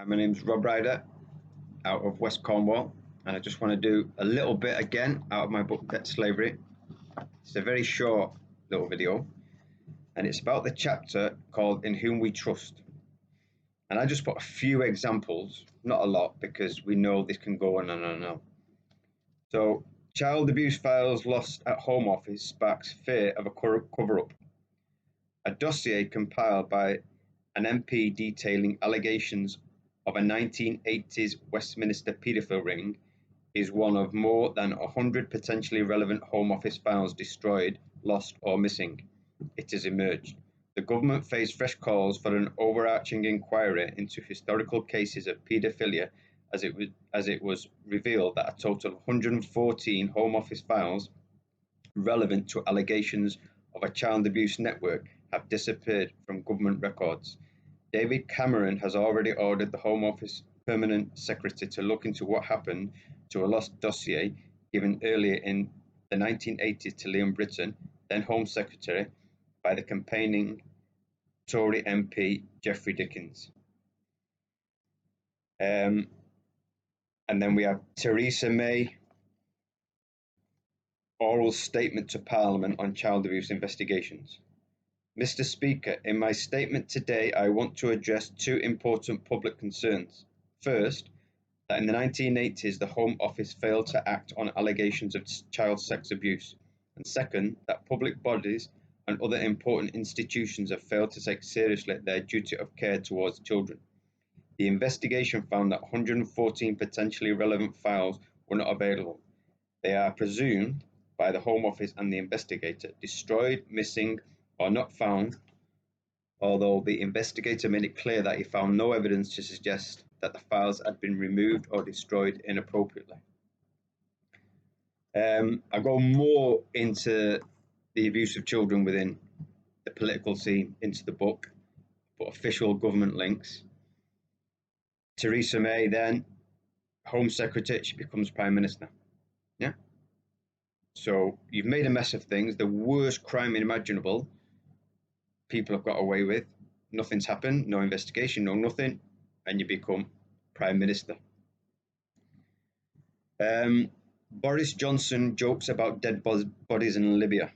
My name's Rob Ryder out of West Cornwall, and I just want to do a little bit again out of my book Debt Slavery. It's a very short little video, and it's about the chapter called In Whom We Trust. And I just put a few examples, not a lot, because we know this can go on and on and on. So, child abuse files lost at Home Office sparks fear of a cover-up. A dossier compiled by an MP detailing allegations of a 1980s Westminster paedophile ring is one of more than 100 potentially relevant Home Office files destroyed, lost, or missing. It has emerged. The government faced fresh calls for an overarching inquiry into historical cases of paedophilia as it was revealed that a total of 114 Home Office files relevant to allegations of a child abuse network have disappeared from government records. David Cameron has already ordered the Home Office Permanent Secretary to look into what happened to a lost dossier given earlier in the 1980s to Liam Britton, then Home Secretary, by the campaigning Tory MP Geoffrey Dickens. And then we have Theresa May oral statement to Parliament on child abuse investigations. Mr. Speaker, in my statement today, I want to address two important public concerns. First, that in the 1980s, the Home Office failed to act on allegations of child sex abuse. And second, that public bodies and other important institutions have failed to take seriously their duty of care towards children. The investigation found that 114 potentially relevant files were not available. They are presumed by the Home Office and the investigator destroyed, missing, or not found, although the investigator made it clear that he found no evidence to suggest that the files had been removed or destroyed inappropriately. I go more into the abuse of children within the political scene into the book, but official government links. Theresa May, then Home Secretary, she becomes Prime Minister. Yeah. So you've made a mess of things, the worst crime imaginable. People have got away with. Nothing's happened, no investigation, no nothing, and you become Prime Minister. Boris Johnson jokes about dead bodies in Libya.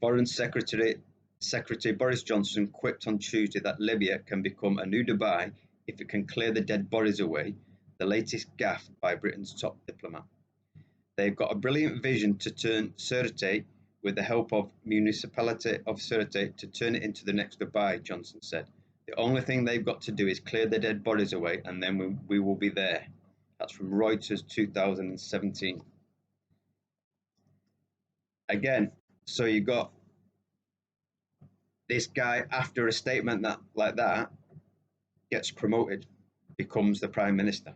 Foreign Secretary Boris Johnson quipped on Tuesday that Libya can become a new Dubai if it can clear the dead bodies away, the latest gaffe by Britain's top diplomat. They've got a brilliant vision to turn Sirte, with the help of municipality of Sirte, to turn it into the next Dubai, Johnson said. The only thing they've got to do is clear the dead bodies away and then we will be there. That's from Reuters 2017. Again, so you got this guy after a statement like that gets promoted, becomes the Prime Minister.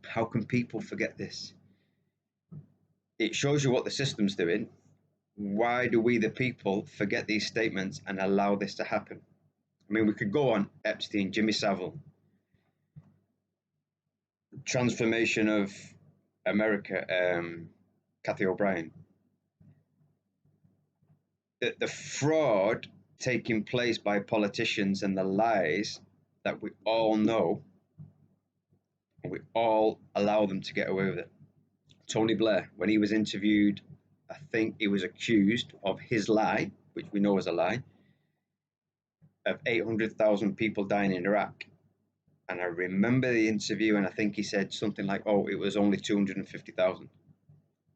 How can people forget this? It shows you what the system's doing. Why do we, the people, forget these statements and allow this to happen? I mean, we could go on Epstein, Jimmy Savile, transformation of America, Cathy O'Brien. The fraud taking place by politicians and the lies that we all know, and we all allow them to get away with it. Tony Blair, when he was interviewed, I think he was accused of his lie, which we know is a lie, of 800,000 people dying in Iraq. And I remember the interview, and I think he said something like, oh, it was only 250,000.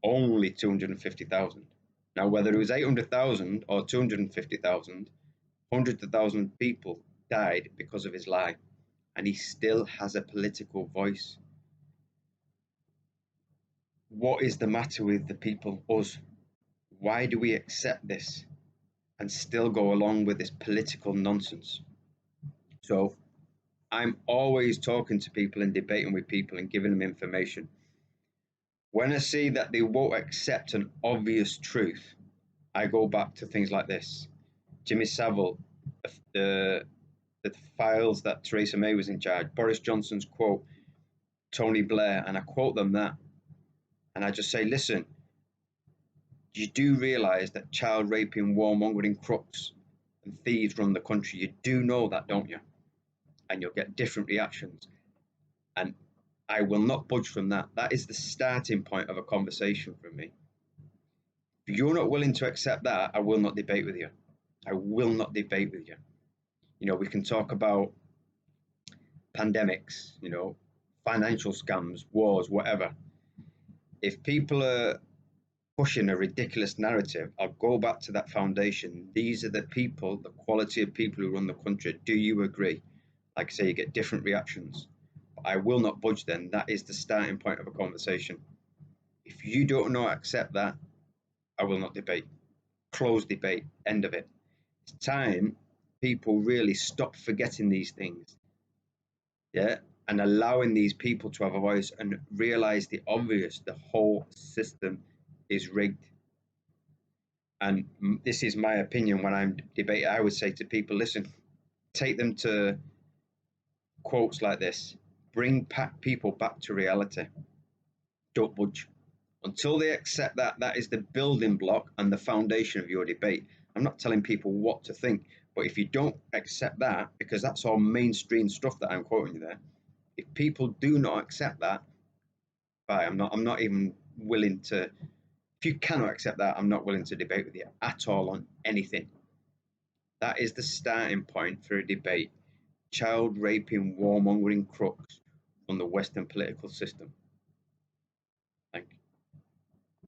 Only 250,000. Now, whether it was 800,000 or 250,000, hundreds of thousands of people died because of his lie. And he still has a political voice. What is the matter with the people, us? Why do we accept this and still go along with this political nonsense? So I'm always talking to people and debating with people and giving them information. When I see that they won't accept an obvious truth, I go back to things like this. Jimmy Savile, the files that Theresa May was in charge, Boris Johnson's quote, Tony Blair, and I quote them that. And I just say, listen, you do realise that child raping, warmongering crooks and thieves run the country. You do know that, don't you? and you'll get different reactions. And I will not budge from that. That is the starting point of a conversation for me. If you're not willing to accept that, I will not debate with you. I will not debate with you. You know, we can talk about pandemics, you know, financial scams, wars, whatever. If people are pushing a ridiculous narrative, I'll go back to that foundation. These are the people, the quality of people who run the country. Do you agree? Like I say, you get different reactions. But I will not budge then. That is the starting point of a conversation. If you don't not accept that, I will not debate. Close debate. End of it. It's time people really stop forgetting these things. Yeah. And allowing these people to have a voice and realize the obvious, the whole system is rigged. And this is my opinion when I'm debating. I would say to people, listen, take them to quotes like this, bring people back to reality. Don't budge. Until they accept that, that is the building block and the foundation of your debate. I'm not telling people what to think, but if you don't accept that, because that's all mainstream stuff that I'm quoting you there, if people do not accept that, bye, I'm not even willing to, if you cannot accept that, I'm not willing to debate with you at all on anything. That is the starting point for a debate. Child raping, warmongering crooks on the Western political system. Thank you.